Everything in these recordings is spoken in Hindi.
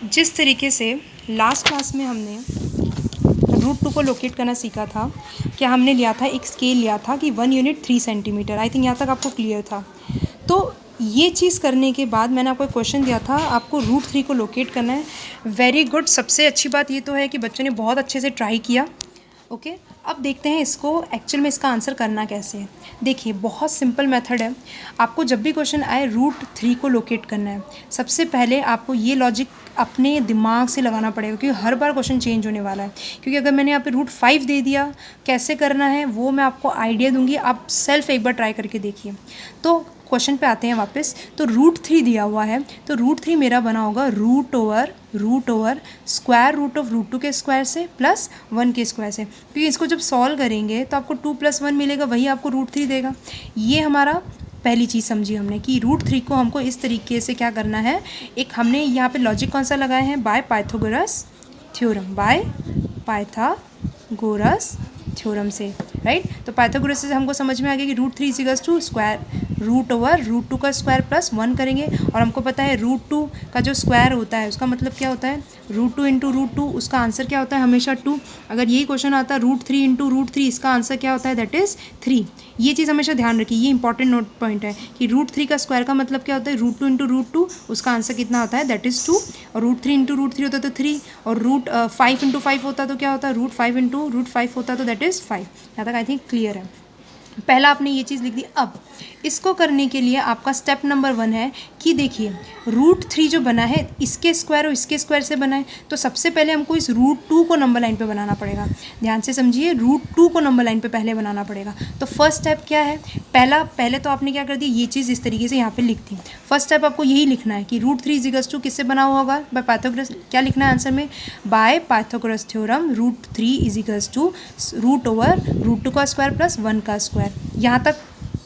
जिस तरीके से लास्ट क्लास में हमने रूट टू को लोकेट करना सीखा था, क्या हमने लिया था, एक स्केल लिया था कि 1 यूनिट 3 सेंटीमीटर। आई थिंक यहाँ तक आपको क्लियर था। तो ये चीज़ करने के बाद मैंने आपको एक क्वेश्चन दिया था, आपको रूट 3 को लोकेट करना है। Very good. सबसे अच्छी बात ये तो है कि बच्चों ने बहुत अच्छे से ट्राई किया। ओके, अब देखते हैं इसको एक्चुअल में इसका आंसर करना कैसे है। देखिए, बहुत सिंपल मेथड है। आपको जब भी क्वेश्चन आए रूट 3 को लोकेट करना है, सबसे पहले आपको ये लॉजिक अपने दिमाग से लगाना पड़ेगा, क्योंकि हर बार क्वेश्चन चेंज होने वाला है। क्योंकि अगर मैंने यहाँ पे रूट 5 दे दिया, कैसे करना है वो मैं आपको आइडिया दूंगी, आप सेल्फ एक बार ट्राई करके देखिए। तो क्वेश्चन पे आते हैं वापस। तो रूट 3 दिया हुआ है, तो रूट 3 मेरा बना होगा root over square root of root 2 के स्क्वायर से प्लस 1 के स्क्वायर से। क्योंकि इसको जब सॉल्व करेंगे तो आपको 2 + 1 मिलेगा, वही आपको रूट 3 देगा। ये हमारा पहली चीज़ समझी हमने कि रूट 3 को हमको इस तरीके से क्या करना है। एक हमने यहाँ पे लॉजिक कौन सा लगाए हैं, बाय पाइथागोरस थ्योरम से, राइट। तो पाइथागोरस से हमको समझ में आ गया कि root 3 equals to square root over root 2 का स्क्वायर प्लस 1 करेंगे। और हमको पता है रूट 2 का जो स्क्वायर होता है उसका मतलब क्या होता है, रूट 2 इंटू रूट 2, उसका आंसर क्या होता है हमेशा 2। अगर यही क्वेश्चन आता है रूट 3 इंटू रूट 3, इसका आंसर क्या होता है, दैट इज़ 3। ये चीज़ हमेशा ध्यान रखिए, ये इंपॉर्टेंट नोट पॉइंट है कि रूट 3 का स्क्वायर का मतलब क्या होता है, रूट 2 इंटू रूट 2, उसका आंसर कितना होता है, दैट इज़ 2। और रूट 3 इंटू रूट 3 होता है तो 3, और रूट 5 इंटू 5 होता तो क्या होता है, रूट 5 इंटू रूट 5 होता तो दैट इज़ 5। यहाँ तक आई थिंक क्लियर है। पहला आपने ये चीज़ लिख दी। अब इसको करने के लिए आपका स्टेप नंबर 1 है कि देखिए रूट 3 जो बना है इसके स्क्वायर और इसके स्क्वायर से बना है, तो सबसे पहले हमको इस रूट 2 को नंबर लाइन पे बनाना पड़ेगा। ध्यान से समझिए, रूट 2 को नंबर लाइन पे पहले बनाना पड़ेगा। तो फर्स्ट स्टेप क्या है, पहले तो आपने क्या कर दी, ये चीज़ इस तरीके से यहाँ पे लिख दी। फर्स्ट स्टेप आपको यही लिखना है कि रूट 3 इक्वल्स टू किससे बना हुआ होगा, बाय पाइथागोरस। क्या लिखना है आंसर में, by Pythagoras theorem root 3 equals to root over root 2 का स्क्वायर प्लस 1 का स्क्वायर। यहाँ तक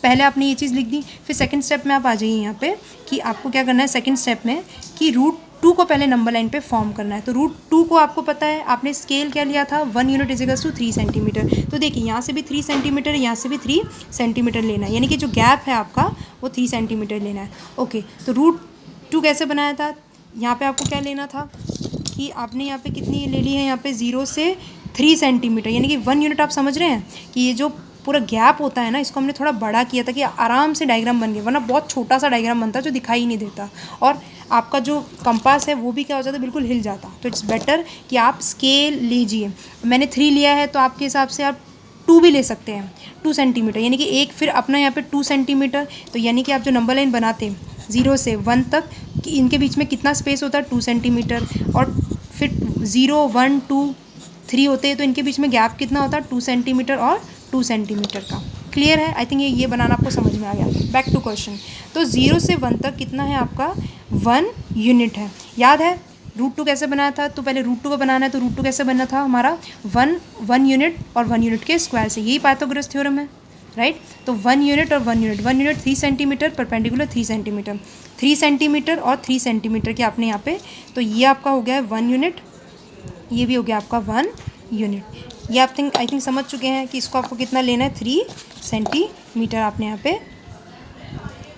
पहले आपने ये चीज़ लिख दी। फिर सेकंड स्टेप में आप आ जाइए यहाँ पे कि आपको क्या करना है सेकंड स्टेप में, कि रूट 2 को पहले नंबर लाइन पे फॉर्म करना है। तो रूट 2 को आपको पता है, आपने स्केल क्या लिया था, 1 यूनिट इक्वल्स टू 3 सेंटीमीटर। तो देखिए यहाँ से भी 3 सेंटीमीटर, यहाँ से भी 3 सेंटीमीटर लेना है, यानी कि जो गैप है आपका वो 3 सेंटीमीटर लेना है। ओके, तो रूट 2 कैसे बनाया था, यहाँ पे आपको क्या लेना था कि आपने यहाँ पे कितनी ले ली है, यहाँ पे 0 से 3 सेंटीमीटर, यानी कि 1 यूनिट। आप समझ रहे हैं कि ये जो पूरा गैप होता है ना, इसको हमने थोड़ा बड़ा किया था कि आराम से डायग्राम बन गया, वरना बहुत छोटा सा डायग्राम बनता जो दिखाई नहीं देता, और आपका जो कंपास है वो भी क्या हो जाता, बिल्कुल हिल जाता। तो इट्स बेटर कि आप स्केल लीजिए। मैंने 3 लिया है तो आपके हिसाब से आप 2 भी ले सकते हैं, 2 सेंटीमीटर, यानी कि एक फिर अपना यहाँ पे 2 सेंटीमीटर। तो यानी कि आप जो नंबर लाइन बनाते हैं 0 से 1 तक, कि इनके बीच में कितना स्पेस होता है, 2 सेंटीमीटर। और फिर 0, 1, 2, 3 होते हैं तो इनके बीच में गैप कितना होता है, 2 सेंटीमीटर और 2 सेंटीमीटर का। क्लियर है, आई थिंक ये बनाना आपको समझ में आ गया। Back to question. तो 0 से 1 तक कितना है आपका, 1 यूनिट है। याद है रूट 2 कैसे बनाया था, तो पहले रूट 2 को बनाना है, तो रूट 2 कैसे बनना था हमारा, 1 यूनिट और 1 यूनिट के स्क्वायर से, यही पाइथागोरस थ्योरम है, राइट। तो 1 यूनिट और 1 unit 3 centimetre, perpendicular 3 centimetre, 3 centimetre और 3 सेंटीमीटर के आपने यहाँ पे, तो ये आपका हो गया है 1 यूनिट, ये भी हो गया आपका 1 यूनिट। ये आप आई थिंक समझ चुके हैं कि इसको आपको कितना लेना है, 3 सेंटीमीटर आपने यहाँ पे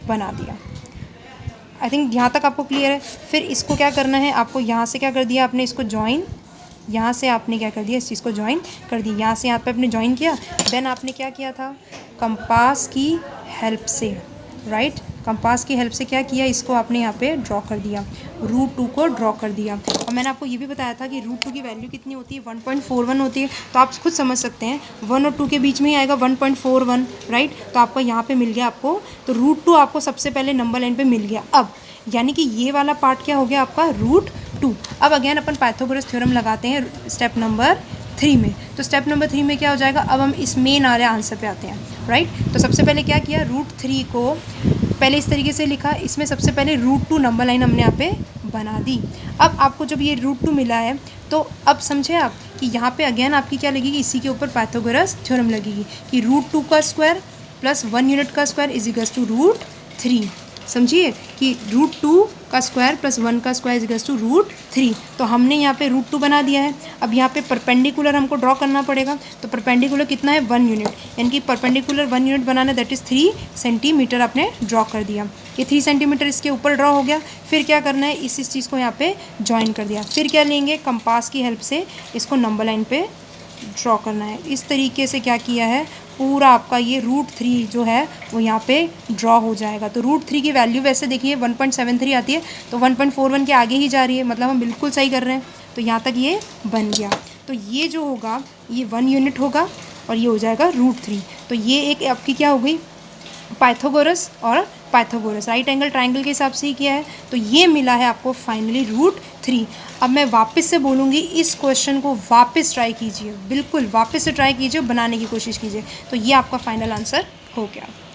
बना दिया। आई थिंक यहाँ तक आपको क्लियर है। फिर इसको क्या करना है, आपको यहाँ से क्या कर दिया आपने, इसको ज्वाइन, यहाँ से आपने क्या कर दिया, इस चीज़ को ज्वाइन कर दी, यहाँ से यहाँ पे आपने ज्वाइन किया। देन आपने क्या किया था, कंपास की हेल्प से, राइट, कंपास की हेल्प से क्या किया, इसको आपने यहाँ पे ड्रॉ कर दिया, रूट 2 को ड्रॉ कर दिया। और मैंने आपको ये भी बताया था कि रूट 2 की वैल्यू कितनी होती है, 1.41 होती है। तो आप खुद समझ सकते हैं 1 और 2 के बीच में ही आएगा 1.41, राइट। तो आपको यहाँ पे मिल गया आपको, तो रूट 2 आपको सबसे पहले नंबर लाइन पे मिल गया। अब यानी कि ये वाला पार्ट क्या हो गया आपका, रूट 2। अब अगेन अपन पाइथागोरस थ्योरम लगाते हैं स्टेप नंबर 3 में। तो स्टेप नंबर 3 में क्या हो जाएगा, अब हम इस मेन वाले आंसर पे आते हैं, राइट। तो सबसे पहले क्या किया, रूट 3 को पहले इस तरीके से लिखा, इसमें सबसे पहले रूट 2 नंबर लाइन हमने यहाँ पे बना दी। अब आपको जब ये रूट 2 मिला है तो अब समझे आप कि यहाँ पे अगेन आपकी क्या लगेगी, इसी के ऊपर पाइथागोरस थ्योरम लगेगी कि रूट 2 का स्क्वायर प्लस 1 यूनिट का square is equals to root 3। समझिए कि √2 का स्क्वायर प्लस 1 का स्क्वायर इक्वल्स टू √3। तो हमने यहाँ पे √2 बना दिया है। अब यहाँ पे परपेंडिकुलर हमको ड्रॉ करना पड़ेगा। तो परपेंडिकुलर कितना है 1 यूनिट, यानी कि perpendicular 1 unit banana that is 3 centimetre आपने ड्रॉ कर दिया। ये 3 सेंटीमीटर इसके ऊपर ड्रॉ हो गया। फिर क्या करना है, इस चीज़ को यहाँ पे ज्वाइन कर दिया। फिर क्या लेंगे, कंपास की हेल्प से इसको नंबर लाइन पे ड्रॉ करना है। इस तरीके से क्या किया है, पूरा आपका ये √3 जो है वो यहाँ पे ड्रॉ हो जाएगा। तो √3 की वैल्यू वैसे देखिए 1.73 आती है, तो 1.41 के आगे ही जा रही है, मतलब हम बिल्कुल सही कर रहे हैं। तो यहाँ तक ये बन गया। तो ये जो होगा ये 1 यूनिट होगा और ये हो जाएगा √3। तो ये एक आपकी क्या हो गई, पाइथागोरस और पाइथागोरस राइट एंगल ट्राइंगल के हिसाब से ही किया है। तो ये मिला है आपको फाइनली √3। अब मैं वापस से बोलूँगी, इस क्वेश्चन को वापस ट्राई कीजिए, बिल्कुल वापस से ट्राई कीजिए, बनाने की कोशिश कीजिए। तो ये आपका फाइनल आंसर हो गया।